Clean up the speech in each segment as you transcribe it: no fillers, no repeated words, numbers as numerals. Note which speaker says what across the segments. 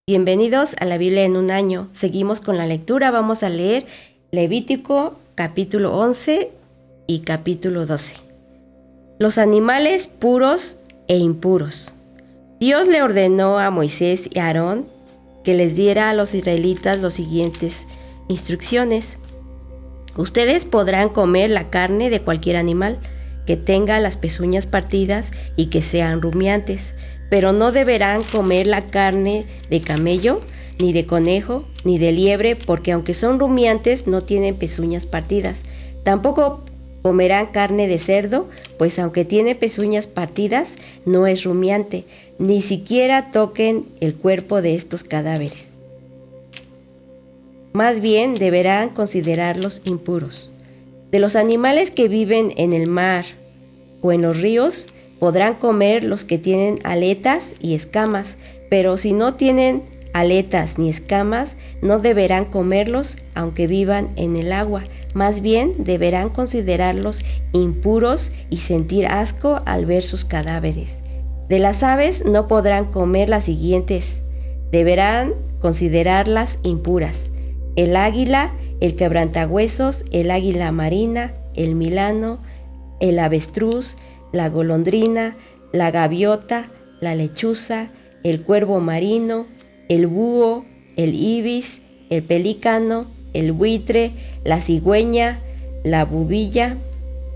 Speaker 1: Bienvenidos a la Biblia en un año. Seguimos con la lectura. Vamos a leer Levítico capítulo 11 y capítulo 12. Los animales puros e impuros. Dios le ordenó a Moisés y a Aarón que les diera a los israelitas las siguientes instrucciones. Ustedes podrán comer la carne de cualquier animal que tenga las pezuñas partidas y que sean rumiantes, pero no deberán comer la carne de camello, ni de conejo, ni de liebre, porque aunque son rumiantes, no tienen pezuñas partidas. Tampoco comerán carne de cerdo, pues aunque tiene pezuñas partidas, no es rumiante. Ni siquiera toquen el cuerpo de estos cadáveres. Más bien deberán considerarlos impuros. De los animales que viven en el mar o en los ríos, podrán comer los que tienen aletas y escamas, pero si no tienen aletas ni escamas, no deberán comerlos aunque vivan en el agua. Más bien deberán considerarlos impuros y sentir asco al ver sus cadáveres. De las aves no podrán comer las siguientes. Deberán considerarlas impuras: el águila, el quebrantahuesos, el águila marina, el milano, el avestruz, la golondrina, la gaviota, la lechuza, el cuervo marino, el búho, el ibis, el pelícano, el buitre, la cigüeña, la bubilla,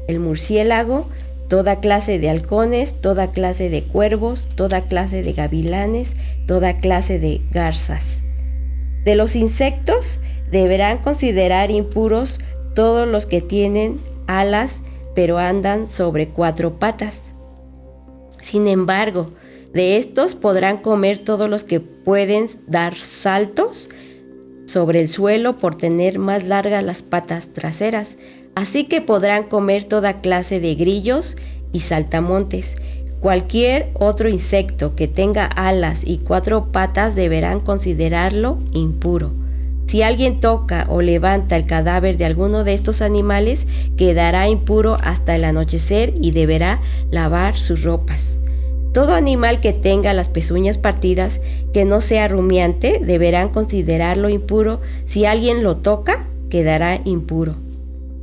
Speaker 1: el murciélago, toda clase de halcones, toda clase de cuervos, toda clase de gavilanes, toda clase de garzas. De los insectos deberán considerar impuros todos los que tienen alas, pero andan sobre 4 patas. Sin embargo, de estos podrán comer todos los que pueden dar saltos sobre el suelo por tener más largas las patas traseras. Así que podrán comer toda clase de grillos y saltamontes. Cualquier otro insecto que tenga alas y 4 patas deberán considerarlo impuro. Si alguien toca o levanta el cadáver de alguno de estos animales, quedará impuro hasta el anochecer y deberá lavar sus ropas. Todo animal que tenga las pezuñas partidas, que no sea rumiante, deberán considerarlo impuro. Si alguien lo toca, quedará impuro.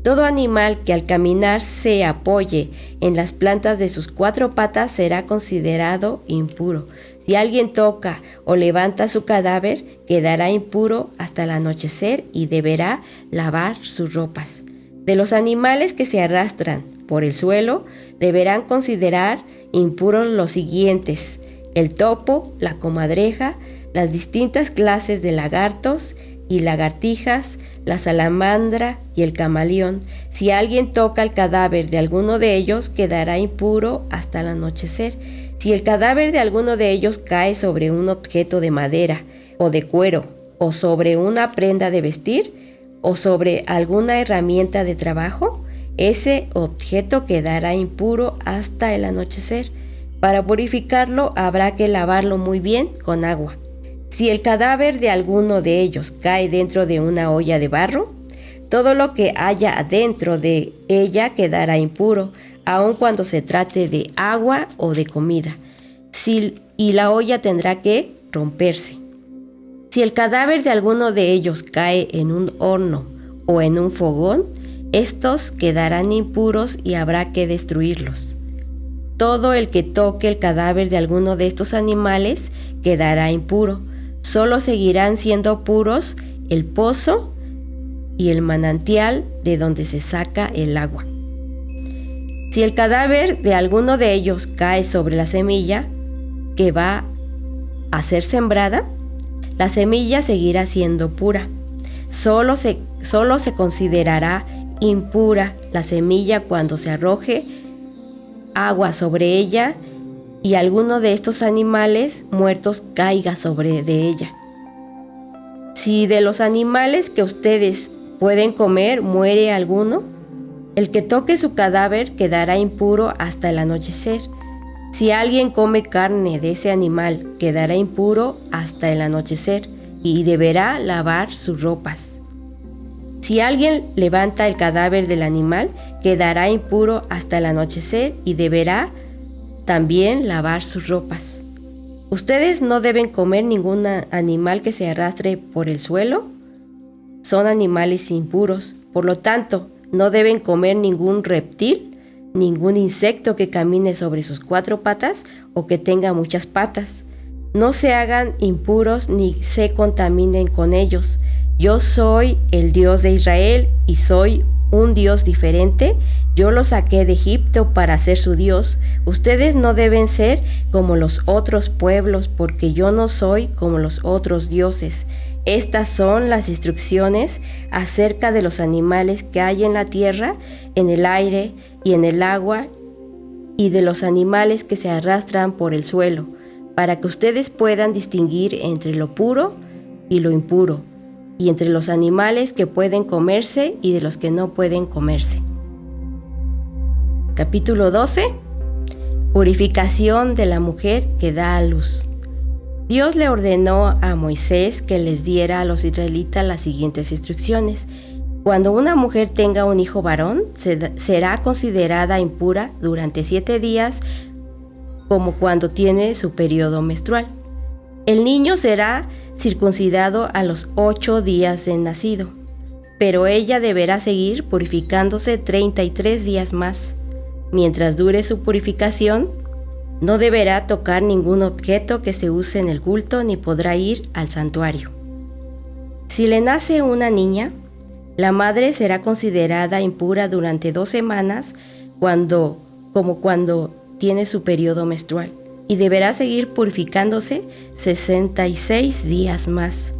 Speaker 1: Todo animal que al caminar se apoye en las plantas de sus 4 patas será considerado impuro. Si alguien toca o levanta su cadáver, quedará impuro hasta el anochecer y deberá lavar sus ropas. De los animales que se arrastran por el suelo, deberán considerar impuros los siguientes: el topo, la comadreja, las distintas clases de lagartos y lagartijas, la salamandra y el camaleón. Si alguien toca el cadáver de alguno de ellos, quedará impuro hasta el anochecer. Si el cadáver de alguno de ellos cae sobre un objeto de madera o de cuero, o sobre una prenda de vestir, o sobre alguna herramienta de trabajo, ese objeto quedará impuro hasta el anochecer. Para purificarlo habrá que lavarlo muy bien con agua. Si el cadáver de alguno de ellos cae dentro de una olla de barro, todo lo que haya dentro de ella quedará impuro, aun cuando se trate de agua o de comida, y la olla tendrá que romperse. Si el cadáver de alguno de ellos cae en un horno o en un fogón, estos quedarán impuros y habrá que destruirlos. Todo el que toque el cadáver de alguno de estos animales quedará impuro. Solo seguirán siendo puros el pozo y el manantial de donde se saca el agua. Si el cadáver de alguno de ellos cae sobre la semilla que va a ser sembrada, la semilla seguirá siendo pura. Solo se considerará impura la semilla cuando se arroje agua sobre ella y alguno de estos animales muertos caiga sobre de ella. Si de los animales que ustedes pueden comer muere alguno, el que toque su cadáver quedará impuro hasta el anochecer. Si alguien come carne de ese animal, quedará impuro hasta el anochecer y deberá lavar sus ropas. Si alguien levanta el cadáver del animal, quedará impuro hasta el anochecer y deberá también lavar sus ropas. Ustedes no deben comer ningún animal que se arrastre por el suelo. Son animales impuros. Por lo tanto, no deben comer ningún reptil, ningún insecto que camine sobre sus 4 patas o que tenga muchas patas. No se hagan impuros ni se contaminen con ellos. Yo soy el Dios de Israel y soy un Dios diferente. Yo los saqué de Egipto para ser su Dios. Ustedes no deben ser como los otros pueblos, porque yo no soy como los otros dioses. Estas son las instrucciones acerca de los animales que hay en la tierra, en el aire y en el agua, y de los animales que se arrastran por el suelo, para que ustedes puedan distinguir entre lo puro y lo impuro, y entre los animales que pueden comerse y de los que no pueden comerse. Capítulo 12. Purificación de la mujer que da a luz. Dios le ordenó a Moisés que les diera a los israelitas las siguientes instrucciones. Cuando una mujer tenga un hijo varón, será considerada impura durante 7 días, como cuando tiene su periodo menstrual. El niño será circuncidado a los 8 días de nacido, pero ella deberá seguir purificándose 33 días más. Mientras dure su purificación, no deberá tocar ningún objeto que se use en el culto ni podrá ir al santuario. Si le nace una niña, la madre será considerada impura durante 2 semanas, como cuando tiene su periodo menstrual, y deberá seguir purificándose 66 días más.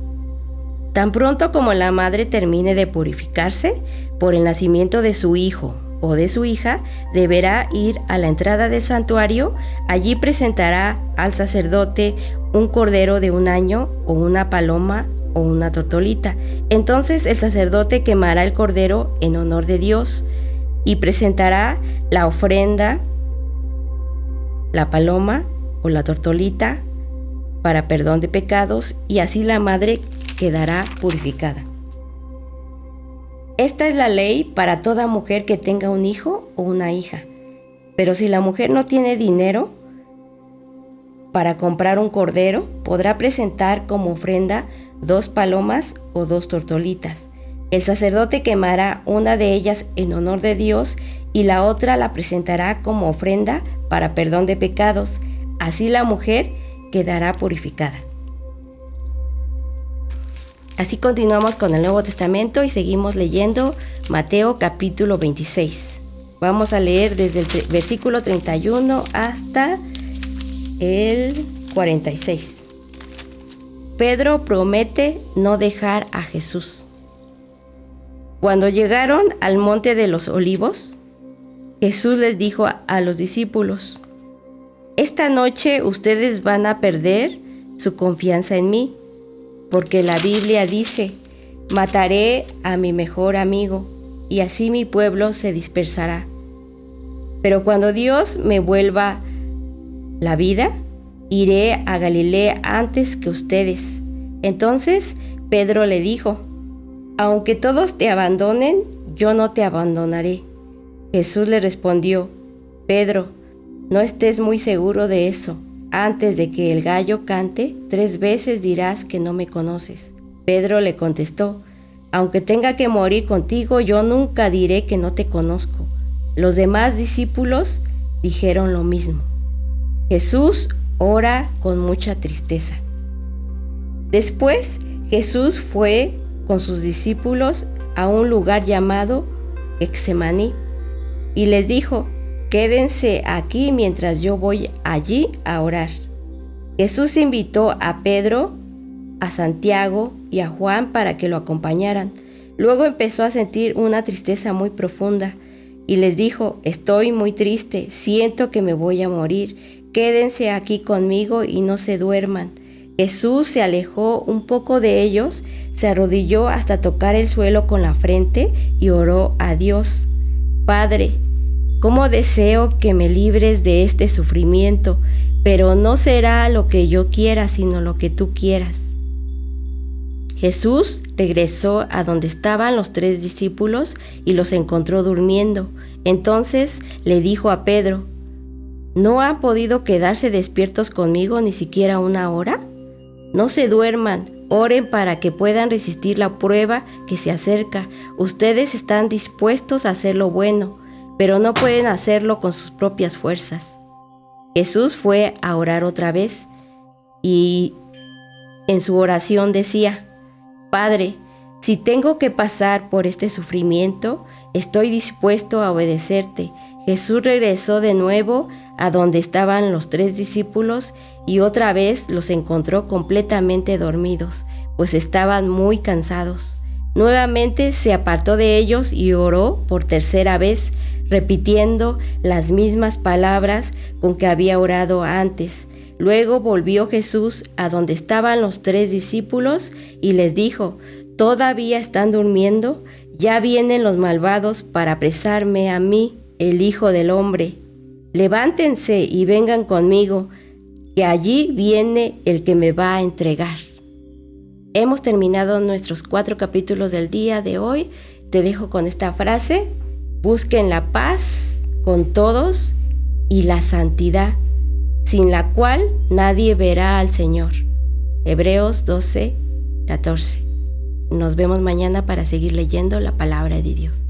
Speaker 1: Tan pronto como la madre termine de purificarse por el nacimiento de su hijo o de su hija, deberá ir a la entrada del santuario. Allí presentará al sacerdote un cordero de 1 año o una paloma o una tortolita. Entonces el sacerdote quemará el cordero en honor de Dios y presentará la ofrenda, la paloma o la tortolita para perdón de pecados, y así la madre quedará purificada. Esta es la ley para toda mujer que tenga un hijo o una hija. Pero si la mujer no tiene dinero para comprar un cordero, podrá presentar como ofrenda 2 palomas o 2 tortolitas. El sacerdote quemará una de ellas en honor de Dios y la otra la presentará como ofrenda para perdón de pecados. Así la mujer quedará purificada. Así continuamos con el Nuevo Testamento y seguimos leyendo Mateo capítulo 26. Vamos a leer desde el versículo 31 hasta el 46. Pedro promete no dejar a Jesús. Cuando llegaron al monte de los Olivos, Jesús les dijo a los discípulos: esta noche ustedes van a perder su confianza en mí, porque la Biblia dice: mataré a mi mejor amigo, y así mi pueblo se dispersará. Pero cuando Dios me vuelva la vida, iré a Galilea antes que ustedes. Entonces Pedro le dijo: aunque todos te abandonen, yo no te abandonaré. Jesús le respondió: Pedro, no estés muy seguro de eso. Antes de que el gallo cante, 3 veces dirás que no me conoces. Pedro le contestó: aunque tenga que morir contigo, yo nunca diré que no te conozco. Los demás discípulos dijeron lo mismo. Jesús ora con mucha tristeza. Después, Jesús fue con sus discípulos a un lugar llamado Getsemaní y les dijo: quédense aquí mientras yo voy allí a orar. Jesús invitó a Pedro, a Santiago y a Juan para que lo acompañaran. Luego empezó a sentir una tristeza muy profunda y les dijo: estoy muy triste, siento que me voy a morir. Quédense aquí conmigo y no se duerman. Jesús se alejó un poco de ellos, se arrodilló hasta tocar el suelo con la frente y oró a Dios: Padre, cómo deseo que me libres de este sufrimiento, pero no será lo que yo quiera, sino lo que tú quieras. Jesús regresó a donde estaban los 3 discípulos y los encontró durmiendo. Entonces le dijo a Pedro: ¿No han podido quedarse despiertos conmigo ni siquiera una hora? No se duerman, oren para que puedan resistir la prueba que se acerca. Ustedes están dispuestos a hacer lo bueno, pero no pueden hacerlo con sus propias fuerzas. Jesús fue a orar otra vez y en su oración decía: Padre, si tengo que pasar por este sufrimiento, estoy dispuesto a obedecerte. Jesús regresó de nuevo a donde estaban los 3 discípulos y otra vez los encontró completamente dormidos, pues estaban muy cansados. Nuevamente se apartó de ellos y oró por tercera vez, repitiendo las mismas palabras con que había orado antes. Luego volvió Jesús a donde estaban los 3 discípulos y les dijo: ¿Todavía están durmiendo? Ya vienen los malvados para apresarme a mí, el Hijo del Hombre. Levántense y vengan conmigo, que allí viene el que me va a entregar. Hemos terminado nuestros 4 capítulos del día de hoy. Te dejo con esta frase: busquen la paz con todos y la santidad, sin la cual nadie verá al Señor. Hebreos 12:14. Nos vemos mañana para seguir leyendo la palabra de Dios.